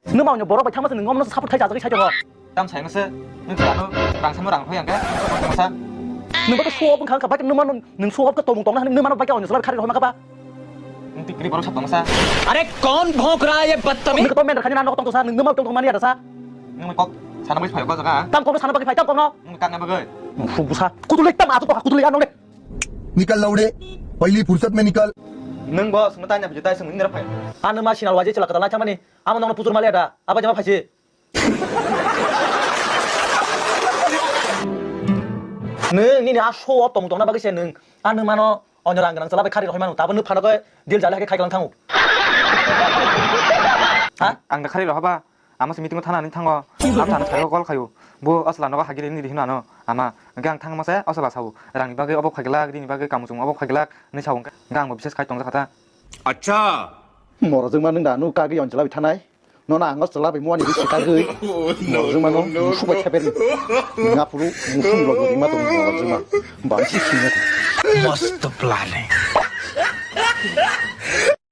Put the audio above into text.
너 마음이 뭐라 봐 참아서 너 없는 사부 탈자 저기 찾아가 땀 잘 먹었어 너 나도 랑삼모랑 호양게 먹었어 너가 수업은 가까 밖에 너만 수업 그 동동나 하는 너만 밖에 어느 사람 카리로 하면 가봐 그리 바로 잡동 사 अरे कौन भौंक रहा है ये बदतमीज 너가 또 맨날 가냐 너 동동 사 너만 동동만이야 다 사. nhưng mà có sao nó mới phải có ra 땀 꺼면 사는 밖에 땀 꺼너 căng em ơi 후부사 구둘레 땀 아주 또 구둘레 안 오네 निकल लौड़े पहली फुर्सत में निकल nâng bơ sừng tay nhập tay sừng mình phải 아는 마시나 와제 찔라 까달라 참아니 아무 너는 부스러 말이야다 아버지 마 파시 능 니네 아 수업 동동나 밖에 능 아는 마너 언어랑 그랑 살아배 카리로 할만 답은 너 파는 거에 딜 잘하게 가이랑 탕우 ăn đã khai rồi hả ba mà sẽ meeting có thằng nào thằng nào am thằng thấy có khai mua ở sân nó có hai cái đi nào mà gang thằng mà sẽ ở sân sau rằng ba cái ốp khai cái lá cái ba cái cầm súng ốp khai cái lá nên sau gang một business khai tông ra khata अच्छा 뭐라 정말 능다 누 가게 연출라 비타나이 너나 안 갔을라 비 뭐니 비 가그 뭐 정말 너 수고 차베리 앞으로 무슨 거 이마 동 뭐 정말 많지 신네 मस्त प्लान है